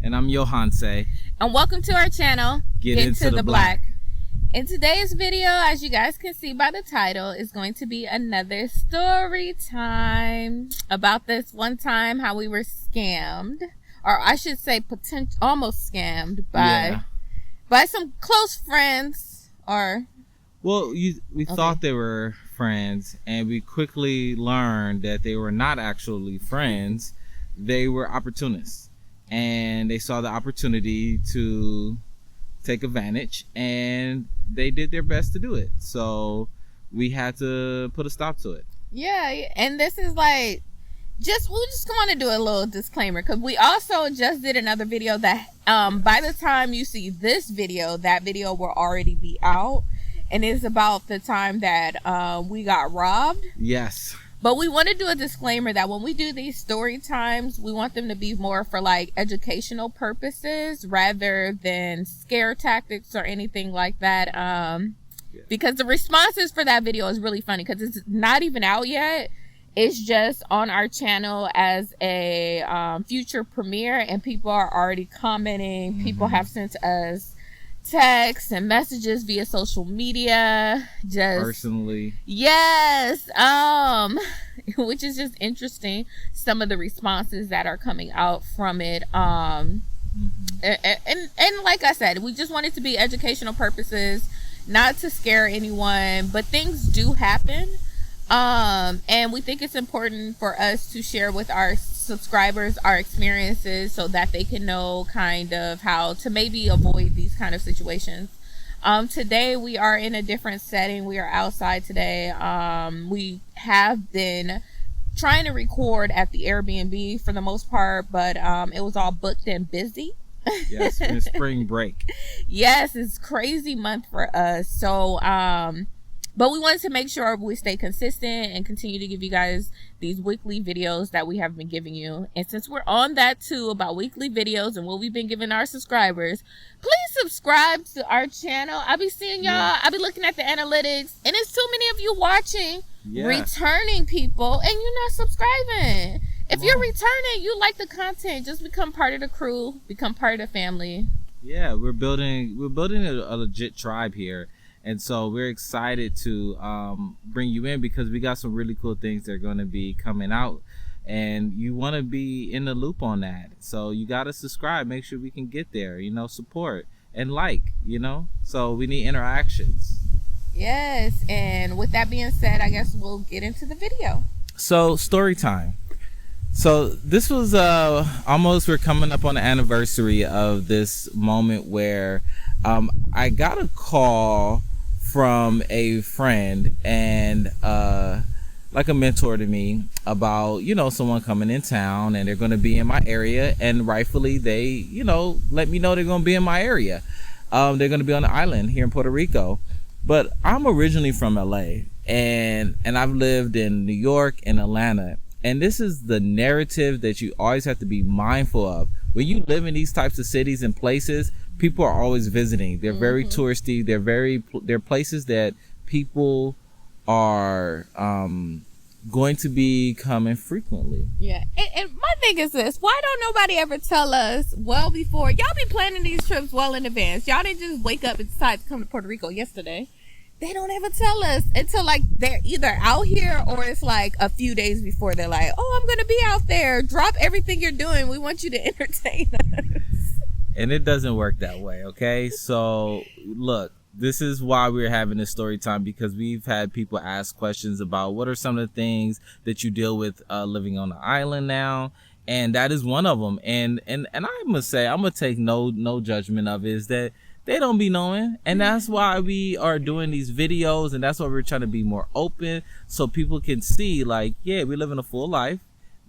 And I'm Yohance. And welcome to our channel, Get into the Black. In today's video, as you guys can see by the title, is going to be another story time about this one time how we were scammed, or I should say almost scammed by some close friends. We thought they were friends, and we quickly learned that they were not actually friends. They were opportunists, and they saw the opportunity to take advantage, and they did their best to do it. So we had to put a stop to it. Yeah, and this is like we just want to do a little disclaimer, because we also just did another video that by the time you see this video, that video will already be out, and it's about the time that we got robbed. Yes. But we want to do a disclaimer that when we do these story times, we want them to be more for like educational purposes rather than scare tactics or anything like that. Because the responses for that video is really funny, because it's not even out yet. It's just on our channel as a future premiere, and people are already commenting. Mm-hmm. People have sent us texts and messages via social media, just personally. Yes. Which is just interesting, some of the responses that are coming out from it. And like I said, we just want it to be educational purposes, not to scare anyone, but things do happen. And we think it's important for us to share with our subscribers our experiences so that they can know kind of how to maybe avoid these kind of situations. Today we are in a different setting. We are outside today. We have been trying to record at the Airbnb for the most part, but it was all booked and busy. Yes, in spring break. Yes, it's crazy month for us. So but we wanted to make sure we stay consistent and continue to give you guys these weekly videos that we have been giving you. And since we're on that too, about weekly videos and what we've been giving our subscribers, please subscribe to our channel. I'll be seeing y'all. Yeah. I'll be looking at the analytics, and it's too many of you watching, returning people, and you're not subscribing. If you're returning, you like the content, just become part of the crew, become part of the family. Yeah, we're building a legit tribe here. And so we're excited to bring you in, because we got some really cool things that are going to be coming out, and you want to be in the loop on that. So you got to subscribe. Make sure we can get there, support and so we need interactions. Yes. And with that being said, I guess we'll get into the video. So story time. So this was we're coming up on the anniversary of this moment where I got a call from a friend, and like a mentor to me, about someone coming in town, and they're going to be in my area, and rightfully they let me know they're going to be in my area. They're going to be on the island here in Puerto Rico, but I'm originally from LA, and I've lived in New York and Atlanta, and this is the narrative that you always have to be mindful of when you live in these types of cities and places. People are always visiting. They're very touristy. They're places that people are going to be coming frequently. Yeah. And my thing is this: why don't nobody ever tell us well before? Y'all be planning these trips well in advance. Y'all didn't just wake up and decide to come to Puerto Rico yesterday. They don't ever tell us until like they're either out here, or it's like a few days before. They're like, "Oh, I'm gonna be out there. Drop everything you're doing. We want you to entertain us." And it doesn't work that way, okay? So, look, this is why we're having this story time, because we've had people ask questions about what are some of the things that you deal with living on the island now, and that is one of them. And I must say, I'm gonna take no judgment of it, is that they don't be knowing, and that's why we are doing these videos, and that's why we're trying to be more open, so people can see, like, yeah, we live in a full life.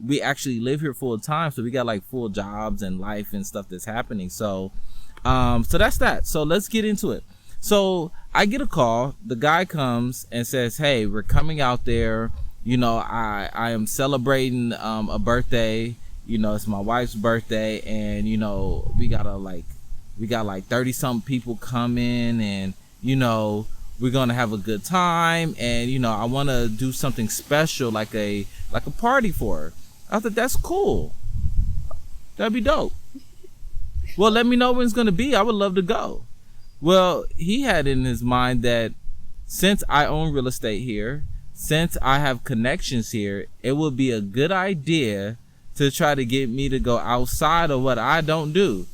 We actually live here full time, so we got like full jobs and life and stuff that's happening. So so that's that. So let's get into it. So I get a call. The guy comes and says, "Hey, we're coming out there. I am celebrating a birthday. It's my wife's birthday, and we got like 30 something people coming, and we're gonna have a good time, and I want to do something special, like a party for her." I thought, that's cool. That'd be dope. Well, let me know when it's going to be. I would love to go. Well, he had in his mind that since I own real estate here, since I have connections here, it would be a good idea to try to get me to go outside of what I don't do.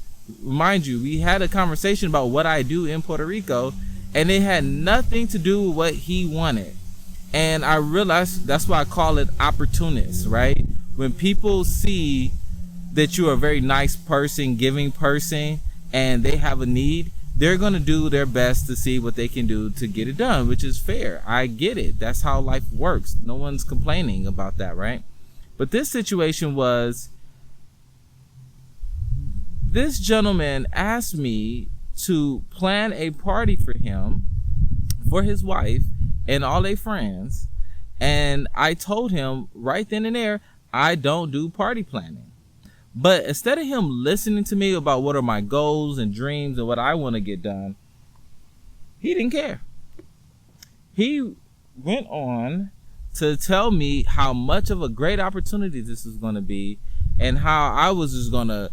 Mind you, we had a conversation about what I do in Puerto Rico, and it had nothing to do with what he wanted. And I realized that's why I call it opportunists, right? When people see that you're a very nice person, giving person, and they have a need, they're going to do their best to see what they can do to get it done, which is fair. I get it. That's how life works. No one's complaining about that, right? But this situation was, this gentleman asked me to plan a party for him, for his wife, and all their friends. And I told him right then and there, I don't do party planning. But instead of him listening to me about what are my goals and dreams and what I want to get done, he didn't care. He went on to tell me how much of a great opportunity this is going to be, and how I was just going to,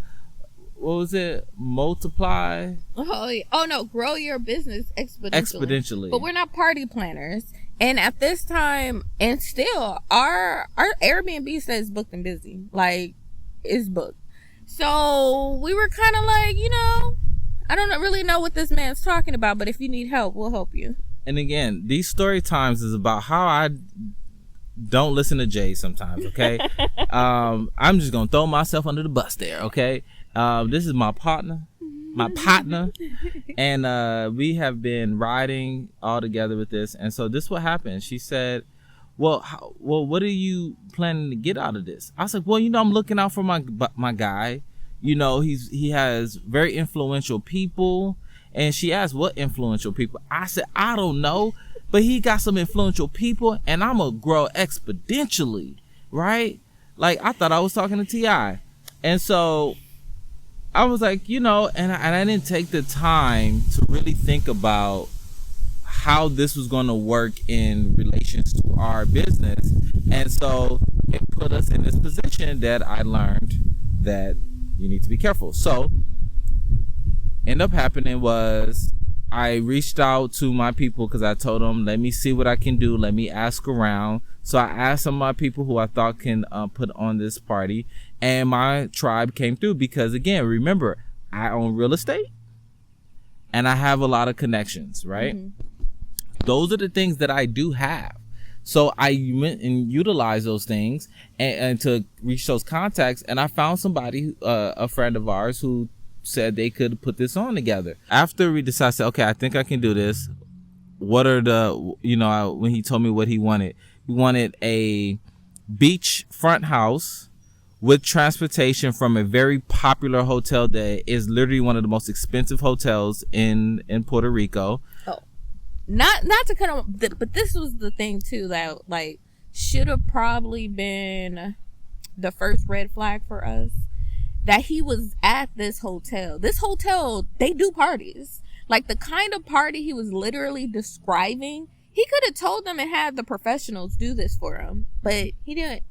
what was it, multiply? Oh no, grow your business exponentially. But we're not party planners. And at this time, and still, our Airbnb says booked and busy. Like, it's booked. So we were kind of like, I don't really know what this man's talking about, but if you need help, we'll help you. And again, these story times is about how I don't listen to Jade sometimes, okay? I'm just going to throw myself under the bus there, okay? This is my partner, and we have been riding all together with this. And so this is what happened. She said, well, what are you planning to get out of this? I said, well, I'm looking out for my guy. He has very influential people. And she asked, what influential people? I said, I don't know, but he got some influential people, and I'm gonna grow exponentially, right? Like, I thought I was talking to T.I. And so I was like, and I didn't take the time to really think about how this was going to work in relations to our business. And so it put us in this position that I learned that you need to be careful. So end up happening was I reached out to my people because I told them, let me see what I can do. Let me ask around. So I asked some of my people who I thought can put on this party, and my tribe came through because, again, remember, I own real estate and I have a lot of connections, right? Mm-hmm. Those are the things that I do have. So I went and utilized those things and to reach those contacts. And I found somebody, a friend of ours, who said they could put this on together. After we decided, okay, I think I can do this. What are when he told me what he wanted a beachfront house with transportation from a very popular hotel that is literally one of the most expensive hotels in Puerto Rico. Oh. Not to cut off, but this was the thing too that like should have probably been the first red flag for us, that he was at this hotel. This hotel, they do parties. Like the kind of party he was literally describing, he could have told them and had the professionals do this for him, but he didn't.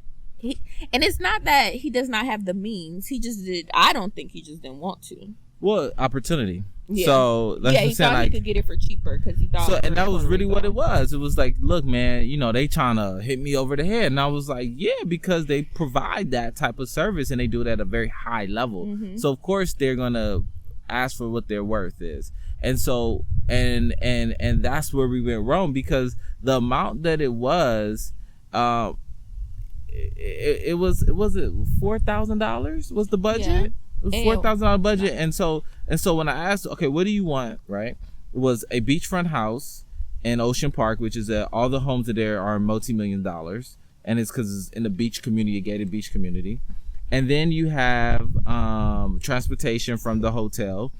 And it's not that he does not have the means. He just did. I don't think he just didn't want to. Well, opportunity. Yeah. So he thought he could get it for cheaper because he thought. So, and that was really what it was. It was like, look, man, they trying to hit me over the head, and I was like, yeah, because they provide that type of service and they do it at a very high level. Mm-hmm. So of course they're gonna ask for what their worth is, and so and that's where we went wrong, because the amount that it was, it was $4,000 was the budget. Yeah. It was $4,000 budget, and so when I asked, okay, what do you want, right? It was a beachfront house in Ocean Park, which is all the homes there are multi-million dollars, and it's because it's in the beach community, a gated beach community. And then you have transportation from the hotel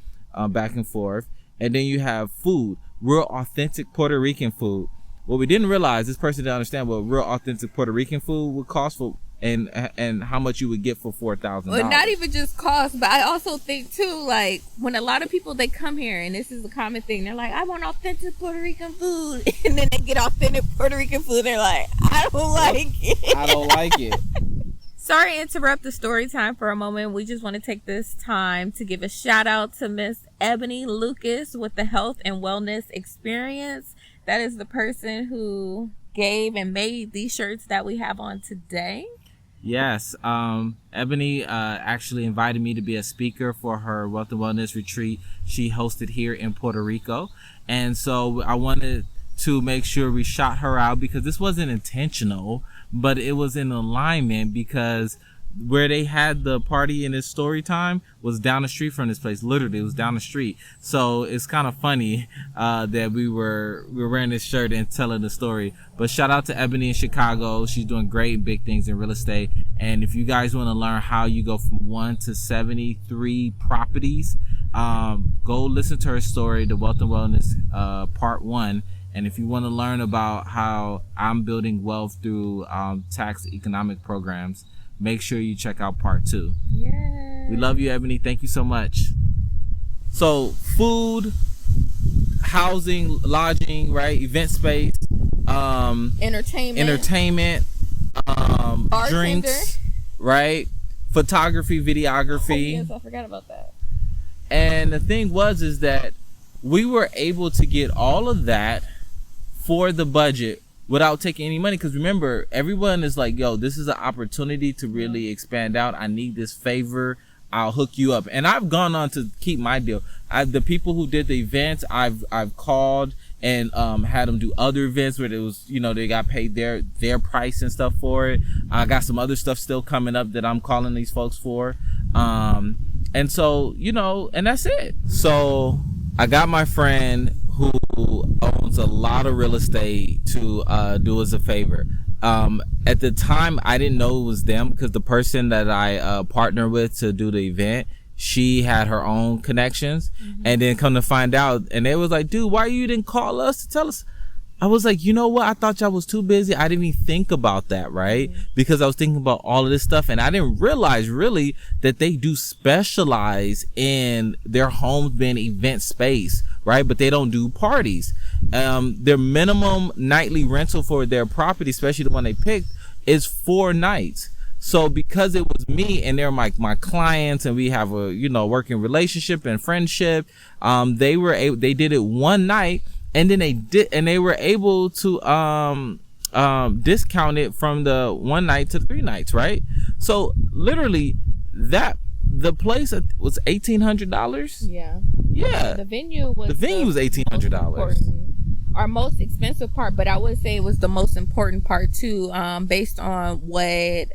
back and forth, and then you have food, real authentic Puerto Rican food. What we didn't realize, this person didn't understand what real authentic Puerto Rican food would cost for. And how much you would get for $4,000. Well, not even just cost, but I also think too, like when a lot of people they come here, and this is a common thing, they're like, I want authentic Puerto Rican food, and then they get authentic Puerto Rican food, they're like, I don't like it. I don't like it. Sorry to interrupt the story time for a moment. We just want to take this time to give a shout out to Miss Ebony Lucas with the Health and Wellness Experience. That is the person who gave and made these shirts that we have on today. Yes, Ebony actually invited me to be a speaker for her Wealth and Wellness retreat she hosted here in Puerto Rico. And so I wanted to make sure we shot her out because this wasn't intentional, but it was in alignment because where they had the party in this story time was down the street from this place. Literally, it was down the street. So it's kind of funny that we were wearing this shirt and telling the story. But shout out to Ebony in Chicago. She's doing great big things in real estate. And if you guys want to learn how you go from 1 to 73 properties, go listen to her story, The Wealth and Wellness Part 1. And if you want to learn about how I'm building wealth through tax economic programs, make sure you check out Part 2. Yeah. We love you, Ebony. Thank you so much. So food, housing, lodging, right? Event space, entertainment, drinks, right? Photography, videography. Oh, yes, I forgot about that. And the thing is that we were able to get all of that for the budget without taking any money. Because remember, everyone is like, yo, this is an opportunity to really expand out. I need this favor. I'll hook you up. And I've gone on to keep my deal. The people who did the events, I've called and had them do other events where it was, they got paid their price and stuff for it. I got some other stuff still coming up that I'm calling these folks for. And so, and that's it. So I got my friend who owns a lot of real estate to do us a favor. At the time, I didn't know it was them because the person that I partner with to do the event, she had her own connections. Mm-hmm. And then come to find out, and they was like, dude, why you didn't call us to tell us? I was like, you know what? I thought y'all was too busy. I didn't even think about that, right? Mm-hmm. Because I was thinking about all of this stuff, and I didn't realize really that they do specialize in their homes being event space, right? But they don't do parties. Their minimum nightly rental for their property, especially the one they picked, is 4 nights. So because it was me and they're my clients and we have a working relationship and friendship, they did it one night. And then they were able to discount it from the 1 night to 3 nights, right? So literally, the place was $1,800. Yeah. Yeah. The venue was $1,800. Our most expensive part, but I would say it was the most important part too, based on what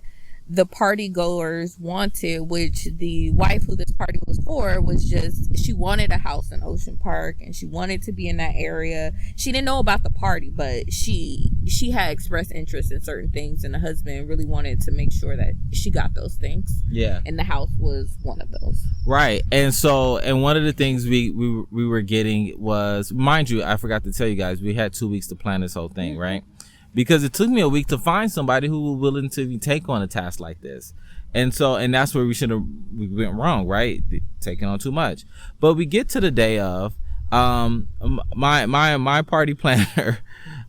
the party goers wanted, which the wife who this party was for was just, she wanted a house in Ocean Park and she wanted to be in that area. She didn't know about the party, but she had expressed interest in certain things, and the husband really wanted to make sure that she got those things. Yeah. And the house was one of those. Right. And so, and one of the things we were getting was, mind you, I forgot to tell you guys, we had 2 weeks to plan this whole thing, mm-hmm. right? Because it took me a week to find somebody who was willing to take on a task like this. And so, and that's where we went wrong, right? Taking on too much. But we get to the day of, my party planner,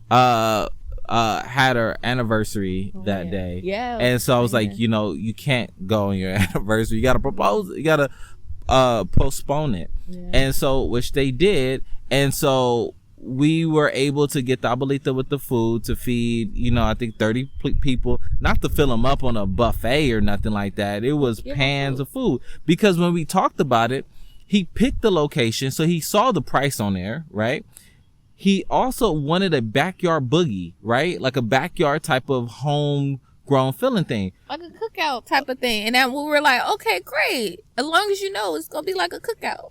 had her anniversary that day. Yeah. And so I was like, you can't go on your anniversary. You got to propose. You got to postpone it. Yeah. And so, which they did. And so we were able to get the abuelita with the food to feed, I think 30 people, not to fill them up on a buffet or nothing like that. It was pans of food. Because when we talked about it, he picked the location. So he saw the price on there, right? He also wanted a backyard boogie, right? Like a backyard type of homegrown feeling thing. Like a cookout type of thing. And then we were like, okay, great. As long as it's going to be like a cookout.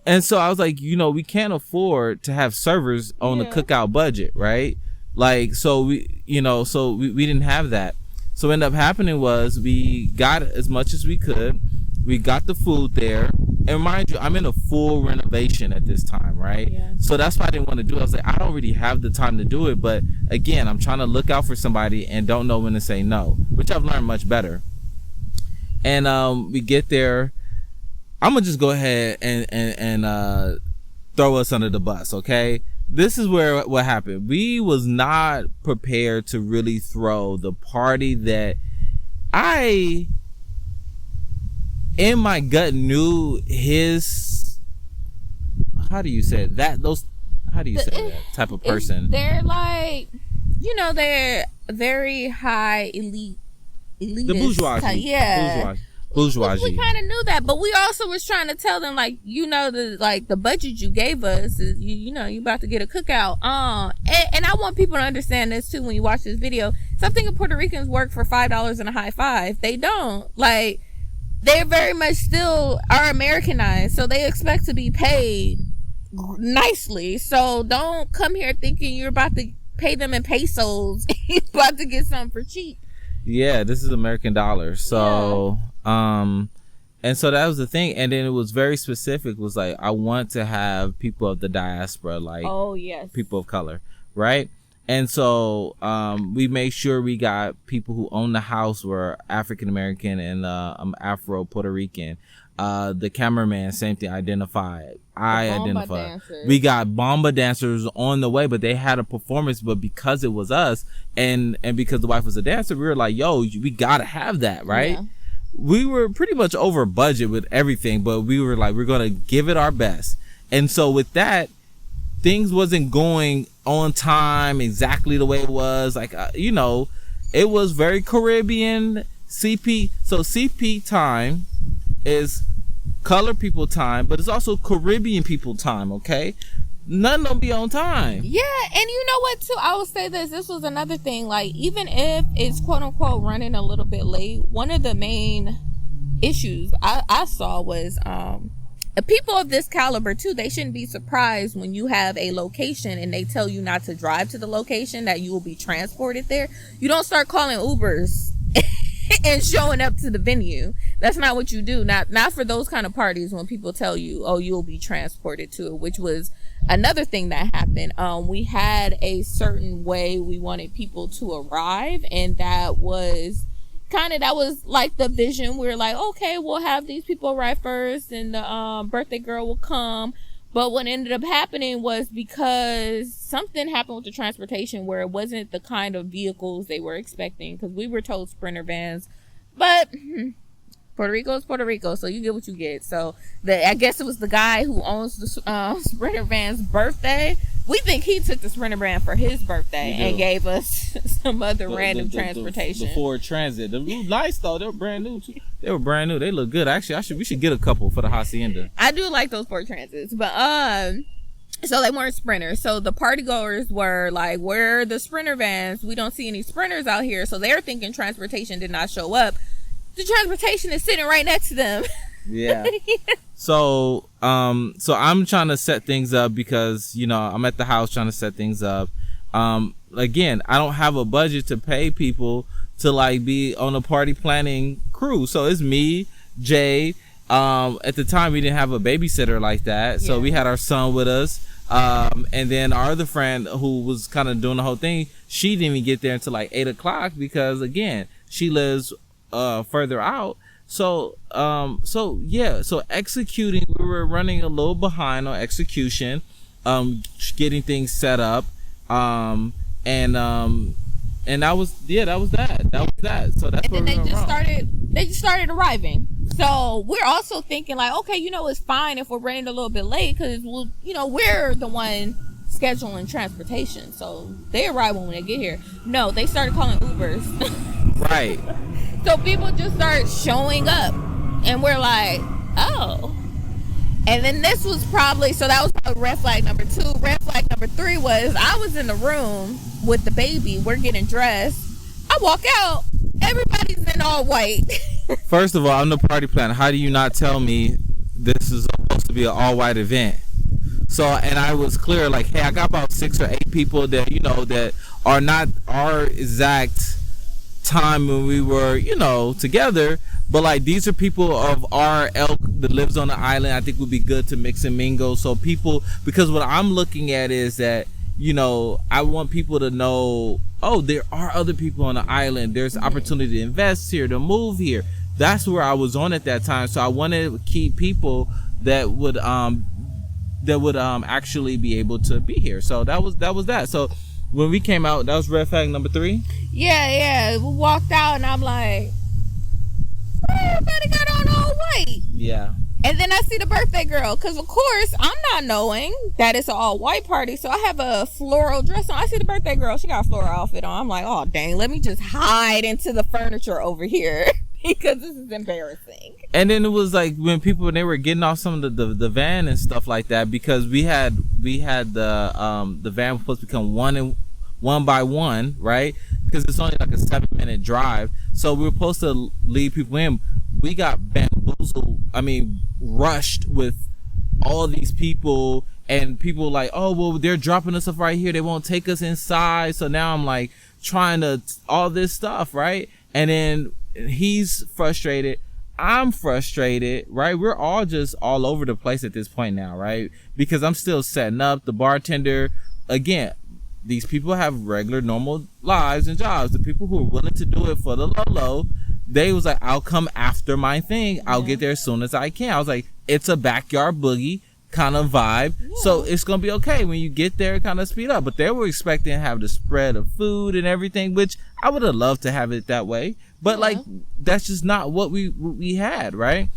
And so I was like, we can't afford to have servers on the cookout budget, right? Like, so we didn't have that. So what ended up happening was we got as much as we could. We got the food there. And mind you, I'm in a full renovation at this time, right? Yeah. So that's why I didn't want to do it. I was like, I don't really have the time to do it. But again, I'm trying to look out for somebody and don't know when to say no, which I've learned much better. And we get there. I'm gonna just go ahead and throw us under the bus, okay? This is what happened. We was not prepared to really throw the party that I in my gut knew his, how do you say it? That type of person? They're like, they're very high elitist. The bourgeoisie. Yeah. Bourgeoisie. We kind of knew that, but we also was trying to tell them, like, the budget you gave us is, you about to get a cookout. And I want people to understand this too when you watch this video. Some thinking Puerto Ricans work for $5 and a high five. They don't. Like, they very much still are Americanized, so they expect to be paid nicely. So don't come here thinking you're about to pay them in pesos. You're about to get something for cheap. Yeah, this is American dollars. So, and so that was the thing. And then it was very specific. Was like, I want to have people of the diaspora, like, oh yes, people of color, right? And so we made sure we got people who own the house were African American and Afro Puerto Rican. The cameraman, same thing, identified. I identified. We got bomba dancers on the way, but they had a performance. But because it was us, and because the wife was a dancer, we were like, yo, we gotta have that, right? Yeah. We were pretty much over budget with everything, but we were like, we're gonna give it our best. And so with that, things wasn't going on time exactly the way it was. Like, it was very Caribbean CP. So CP time is color people time, but it's also Caribbean people time, okay? None don't be on time. Yeah, and you know what too? I will say this was another thing. Like, even if it's quote unquote running a little bit late, one of the main issues I saw was people of this caliber too, they shouldn't be surprised when you have a location and they tell you not to drive to the location, that you will be transported there. You don't start calling Ubers and showing up to the venue. That's not what you do. Not for those kind of parties when people tell you, oh, you'll be transported to it, which was another thing that happened. We had a certain way we wanted people to arrive, and that was like the vision. We were like, okay, we'll have these people arrive first and the birthday girl will come. But what ended up happening was, because something happened with the transportation where it wasn't the kind of vehicles they were expecting, because we were told Sprinter vans, but Puerto Rico is Puerto Rico, so you get what you get. So I guess it was the guy who owns the Sprinter van's birthday. We think he took the Sprinter van for his birthday and gave us some other random transportation. The Ford Transit. They were nice though. They were brand new too. They look good. Actually, we should get a couple for the hacienda. I do like those Ford Transits, but so they weren't Sprinters. So the party goers were like, where are the Sprinter vans? We don't see any Sprinters out here. So they're thinking transportation did not show up. The transportation is sitting right next to them. Yeah. So I'm trying to set things up because, I'm at the house trying to set things up. Again, I don't have a budget to pay people to like be on a party planning crew. So it's me, Jade. At the time we didn't have a babysitter like that. So we had our son with us. And then our other friend who was kind of doing the whole thing, she didn't even get there until like 8:00 because again, she lives further out. So executing, we were running a little behind on execution, getting things set up, and that was that. So that's and then they just started arriving. So we're also thinking like, okay, it's fine if we're running a little bit late because we're the one scheduling transportation. So they arrive when they get here. No, they started calling Ubers. Right. So people just start showing up, and we're like, oh. And then this was probably red flag number 2. Red flag number 3 was I was in the room with the baby. We're getting dressed. I walk out. Everybody's in all white. First of all, I'm the party planner. How do you not tell me this is supposed to be an all white event? So, and I was clear, like, hey, I got about 6 or 8 people that, that are not our exact time when we were together, but like these are people of our ilk that lives on the island. I think would be good to mix and mingle. So people, because what I'm looking at is that I want people to know, oh, there are other people on the island. There's opportunity to invest here, to move here. That's where I was on at that time. So I wanted to keep people that would actually be able to be here. So that was that. So when we came out, that was red flag number 3. Yeah. We walked out and I'm like, why everybody got on all white? Yeah. And then I see the birthday girl, because of course I'm not knowing that it's an all white party, so I have a floral dress on. I see the birthday girl, she got a floral outfit on. I'm like, oh dang, let me just hide into the furniture over here because this is embarrassing. And then it was like when they were getting off some of the van and stuff like that, because we had the van was supposed to become one by one, right? Because it's only like a 7-minute drive, so we were supposed to lead people in. We got bamboozled, rushed with all these people, and people like, oh well, they're dropping us off right here, they won't take us inside. So now I'm like trying to all this stuff, right? And then he's frustrated, I'm frustrated, right? We're all just all over the place at this point now, right? Because I'm still setting up the bartender. Again, these people have regular normal lives and jobs. The people who are willing to do it for the low, they was like, I'll come after my thing, I'll get there as soon as I can. I was like, it's a backyard boogie kind of vibe, so it's gonna be okay. When you get there, kind of speed up. But they were expecting to have the spread of food and everything, which I would have loved to have it that way, but like that's just not what we had, right?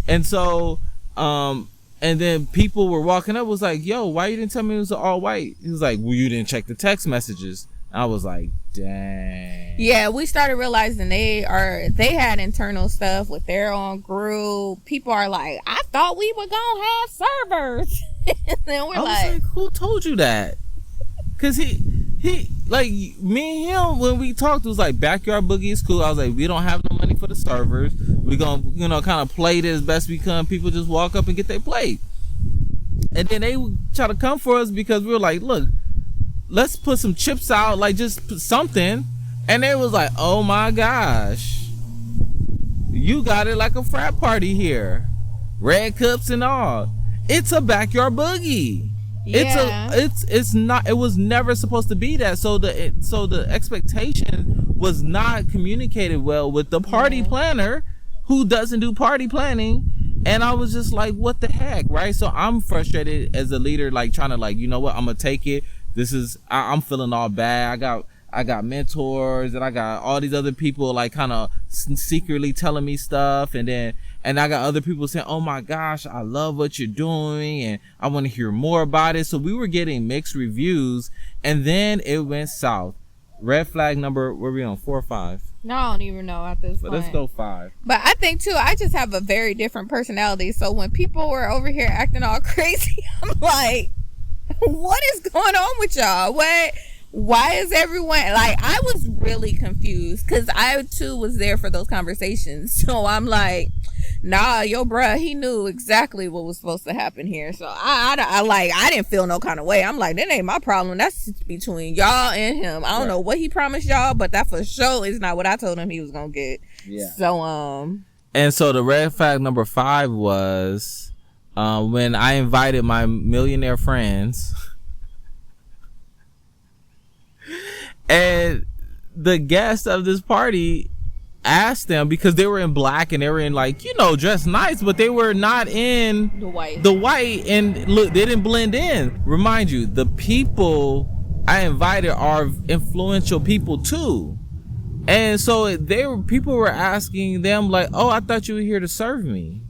And so and then people were walking up, was like, yo, why you didn't tell me it was all white? He was like, well, you didn't check the text messages. I was like, dang. Yeah, we started realizing they had internal stuff with their own group. People are like, I thought we were gonna have servers. And then we're like, who told you that? Cause he like, me and him, when we talked, it was like, backyard boogie is cool. I was like, we don't have no money for the servers, we gonna kind of play it as best we can. People just walk up and get their plate. And then they try to come for us because we were like, look, let's put some chips out, like just put something. And they was like, oh my gosh, you got it like a frat party here, red cups and all. It's a backyard boogie. Yeah. It's not, it was never supposed to be that. So the expectation was not communicated well with the party planner, who doesn't do party planning. And I was just like, what the heck, right? So I'm frustrated as a leader, like trying to, like, you know what, I'm gonna take it. This is, I'm feeling all bad. I got mentors, and I got all these other people like kind of secretly telling me stuff, and I got other people saying, oh my gosh, I love what you're doing and I want to hear more about it. So we were getting mixed reviews, and then it went south. Red flag number, were we on 4 or 5? No, I don't even know at this point. Let's go 5. But I think too, I just have a very different personality. So when people were over here acting all crazy, I'm like, what is going on with y'all? Why is everyone, like, I was really confused because I too was there for those conversations. So I'm like, nah, yo bruh, he knew exactly what was supposed to happen here. So I didn't feel no kind of way. I'm like, that ain't my problem, that's between y'all and him. I don't know what he promised y'all, but that for sure is not what I told him he was gonna get. So and so the red flag number 5 was when I invited my millionaire friends and the guests of this party asked them, because they were in black and they were in, like, dressed nice, but they were not in the white, and look, they didn't blend in. Remind you, the people I invited are influential people too, and so people were asking them like, oh, I thought you were here to serve me.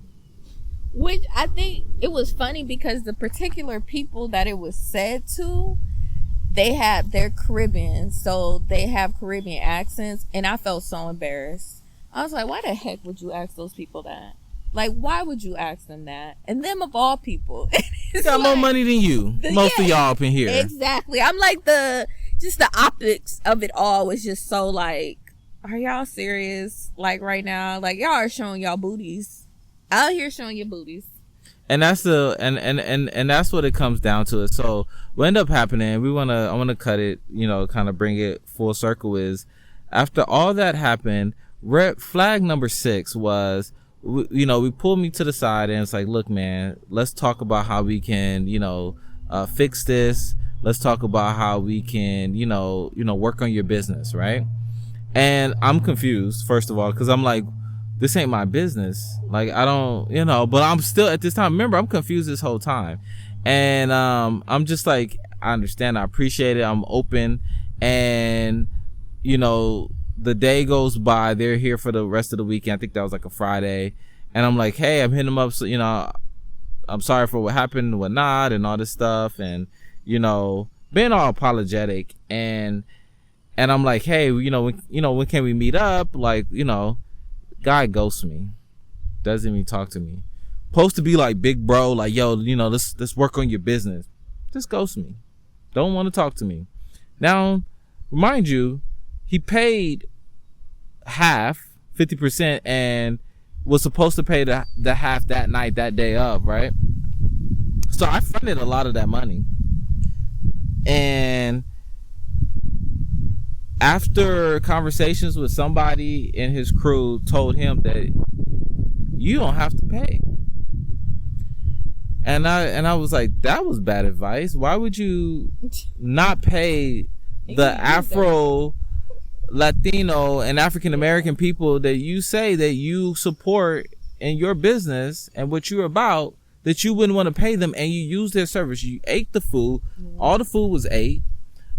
Which I think it was funny because the particular people that it was said to, they're Caribbean, so they have Caribbean accents, and I felt so embarrassed. I was like, why the heck would you ask those people that? Like, why would you ask them that? And them of all people. Got more money than you. Most of y'all up in here. Exactly. I'm like, the optics of it all was just so like, are y'all serious? Like right now, like y'all are showing y'all booties. Out here showing your booties. And that's and that's what it comes down to. So what ended up happening, I want to cut it, kind of bring it full circle, is after all that happened, red flag number 6 was, we pulled me to the side and it's like, look, man, let's talk about how we can, fix this. Let's talk about how we can, work on your business, right? And I'm confused, first of all, because I'm like, this ain't my business. Like, I don't, but I'm still at this time, remember, I'm confused this whole time. And I'm just like, I understand, I appreciate it, I'm open. And, the day goes by. They're here for the rest of the weekend. I think that was like a Friday. And I'm like, hey, I'm hitting them up. So, you know, I'm sorry for what happened and whatnot and all this stuff. And, you know, being all apologetic. And I'm like, hey, when can we meet up? Like, you know, guy ghosts me. Doesn't even talk to me. Supposed to be like big bro, like, yo, you know, let's work on your business. Just ghosts me. Don't want to talk to me. Now, remind you, he paid half, 50%, and was supposed to pay the half that night, that day of, right? So I fronted a lot of that money. And after conversations with somebody in his crew told him that you don't have to pay. And I was like, that was bad advice. Why would you not pay the Afro, Latino, and African American people that you say that you support in your business and what you're about, that you wouldn't want to pay them, and you use their service? You ate the food. All the food was ate.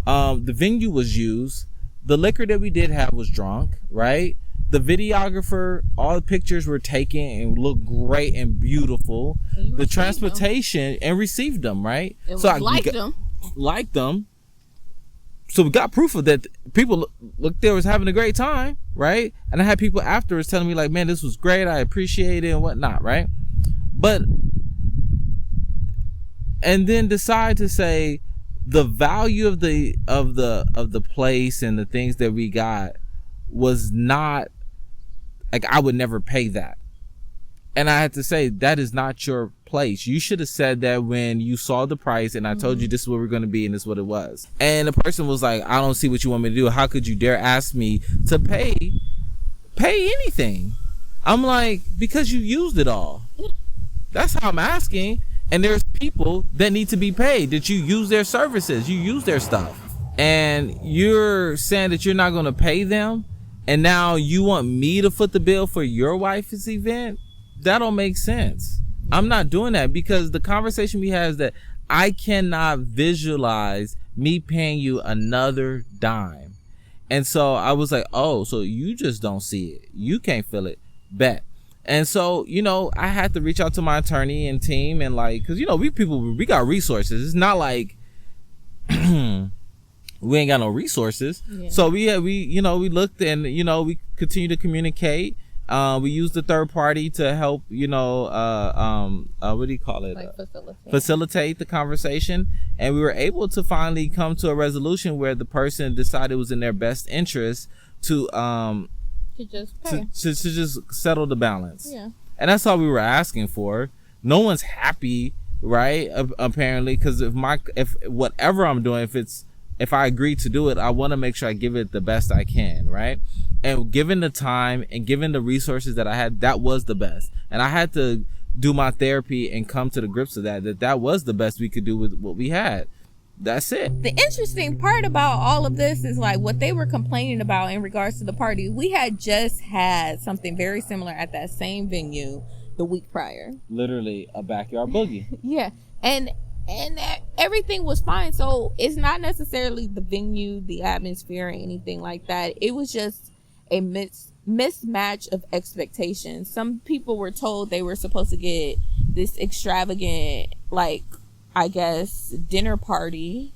The venue was used. The liquor that we did have was drunk, right? The videographer, all the pictures were taken and looked great and beautiful. And the transportation, and received them, right? So I liked them. So we got proof of that. People looked there, was having a great time, right? And I had people afterwards telling me like, man, this was great. I appreciate it and whatnot, right? But, and then decide to say the value of the place and the things that we got was not, like, I would never pay that. And I had to say, that is not your place. You should have said that when you saw the price and I told you this is what we're going to be and this is what it was. And the person was like, I don't see what you want me to do. How could you dare ask me to pay anything? I'm like, because you used it all. That's how I'm asking. And there's people that need to be paid, that you use their services, you use their stuff. And you're saying that you're not going to pay them, and now you want me to foot the bill for your wife's event? That don't make sense. I'm not doing that, because the conversation we had is that I cannot visualize me paying you another dime. And so I was like, oh, so you just don't see it. You can't feel it. Bet. And so, you know, I had to reach out to my attorney and team, and like, because, you know, we got resources. It's not like we ain't got no resources. Yeah. So we looked, and, you know, we continue to communicate. We used the third party to help, you know, what do you call it? Like facilitate the conversation. And we were able to finally come to a resolution where the person decided it was in their best interest to just pay. To just settle the balance. Yeah. And that's all we were asking for. No one's happy, right? Apparently, because if whatever I'm doing, if I agree to do it, I want to make sure I give it the best I can, right? And given the time and given the resources that I had, that was the best. And I had to do my therapy and come to the grips of that was the best we could do with what we had. That's it. The interesting part about all of this is like what they were complaining about in regards to the party. We had just had something very similar at that same venue the week prior. Literally a backyard boogie. Yeah. And everything was fine. So it's not necessarily the venue, the atmosphere, or anything like that. It was just a mismatch of expectations. Some people were told they were supposed to get this extravagant, like, I guess, dinner party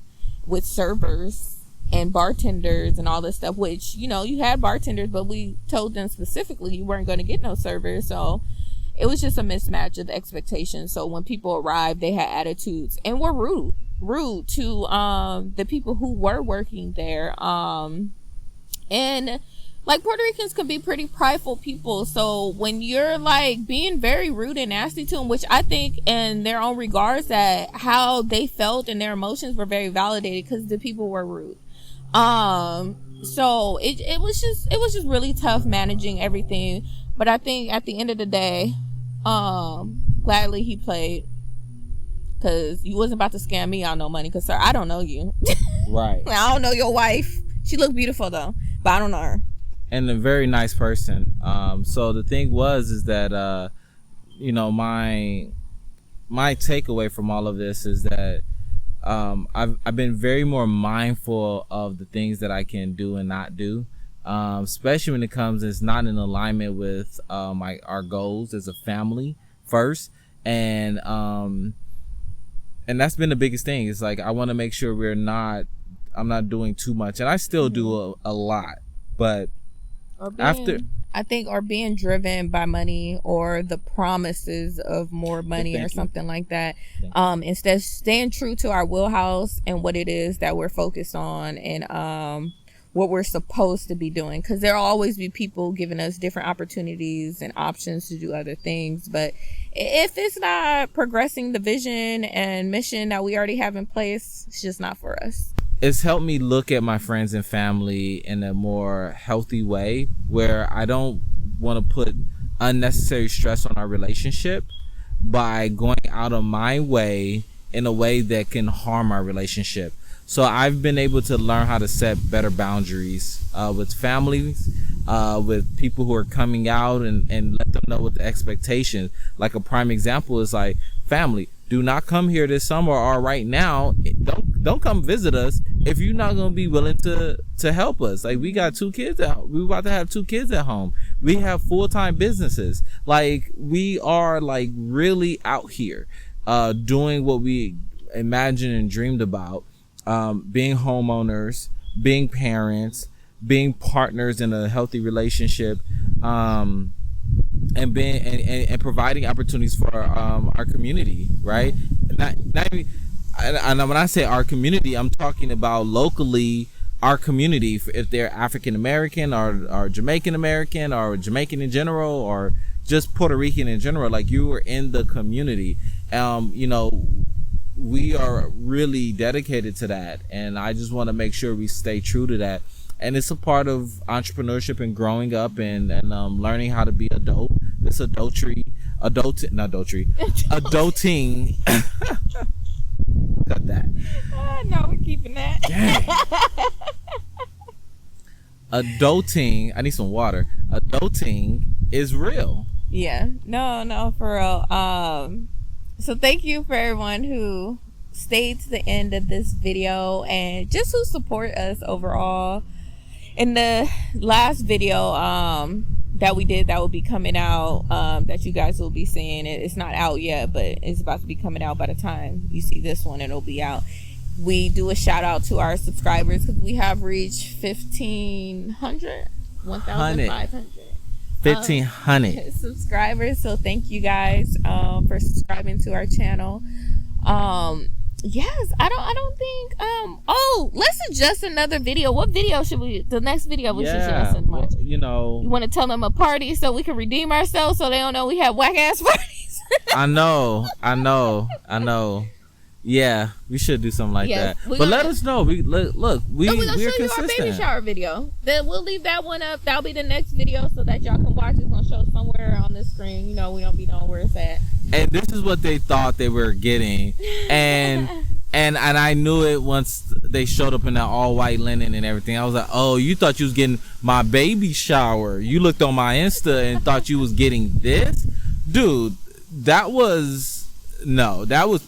with servers and bartenders and all this stuff, which, you know, you had bartenders, but we told them specifically you weren't going to get no servers. So it was just a mismatch of expectations. So when people arrived, they had attitudes and were rude to the people who were working there. And like, Puerto Ricans can be pretty prideful people. So when you're like being very rude and nasty to them, which I think in their own regards that how they felt and their emotions were very validated because the people were rude. So it was just really tough managing everything. But I think at the end of the day, gladly he played, because you wasn't about to scam me on no money. Because, sir, I don't know you. Right. I don't know your wife. She looked beautiful though, but I don't know her. And a very nice person. So the thing is that you know, my takeaway from all of this is that I've been very more mindful of the things that I can do and not do, especially when it comes, it's not in alignment with our goals as a family first. And that's been the biggest thing. It's like, I want to make sure I'm not doing too much, and I still do a lot, but or being driven by money or the promises of more money or something like that. Instead, staying true to our wheelhouse and what it is that we're focused on, and what we're supposed to be doing, because there'll always be people giving us different opportunities and options to do other things, but if it's not progressing the vision and mission that we already have in place, it's just not for us. It's helped me look at my friends and family in a more healthy way, where I don't want to put unnecessary stress on our relationship by going out of my way in a way that can harm our relationship. So I've been able to learn how to set better boundaries with families, with people who are coming out, and let them know what the expectations. Like a prime example is like, family, do not come here this summer or right now. Don't come visit us if you're not gonna be willing to help us. Like, we got 2 kids we about to have 2 kids at home. We have full-time businesses. Like, we are like really out here doing what we imagined and dreamed about, being homeowners, being parents, being partners in a healthy relationship, and being and providing opportunities for our community, right? Not even, and when I say our community, I'm talking about locally our community. If they're African American or Jamaican American or Jamaican in general, or just Puerto Rican in general, like, you are in the community. We are really dedicated to that, and I just want to make sure we stay true to that. And it's a part of entrepreneurship and growing up and learning how to be adult. It's adulting. Cut that. No, we're keeping that. Adulting. I need some water. Adulting is real. Yeah. No, for real. So thank you for everyone who stayed to the end of this video and just who support us overall. In the last video that we did, that will be coming out, that you guys will be seeing, it's not out yet, but it's about to be coming out by the time you see this one. It'll be out. We do a shout out to our subscribers, because we have reached 1,500 subscribers. So thank you guys for subscribing to our channel. Yes, I don't think let's adjust another video. What video should the next video we should adjust much? Well, you want to tell them a party so we can redeem ourselves, so they don't know we have whack ass parties. I know. Yeah, we should do something like that. But let us know. We're show consistent. You our baby shower video. Then we'll leave that one up. That'll be the next video, so that y'all can watch. It's gonna show somewhere on the screen. We don't be knowing where it's at. And this is what they thought they were getting, and I knew it once they showed up in that all white linen and everything. I was like, oh, you thought you was getting my baby shower. You looked on my Insta and thought you was getting this, dude. That was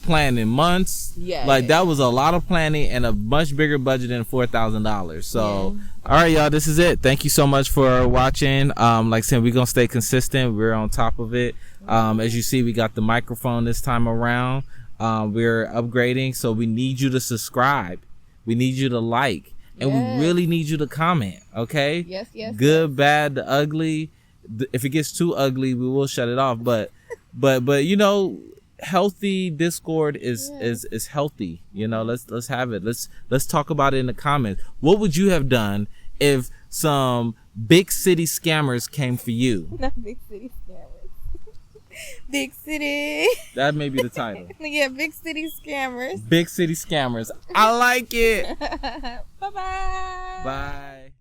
planned in months. That was a lot of planning and a much bigger budget than $4,000. So all right, y'all, this is it. Thank you so much for watching. Like I said, we're gonna stay consistent. We're on top of it. As you see, we got the microphone this time around. We're upgrading, so we need you to subscribe, we need you to like, and we really need you to comment. Okay? Yes. Good, bad, the ugly. If it gets too ugly, we will shut it off. But healthy discord is healthy. Let's have it. Let's talk about it in the comments. What would you have done if some big city scammers came for you? Not big city scammers. Big city. That may be the title. Yeah, big city scammers. Big city scammers. I like it. Bye-bye. Bye.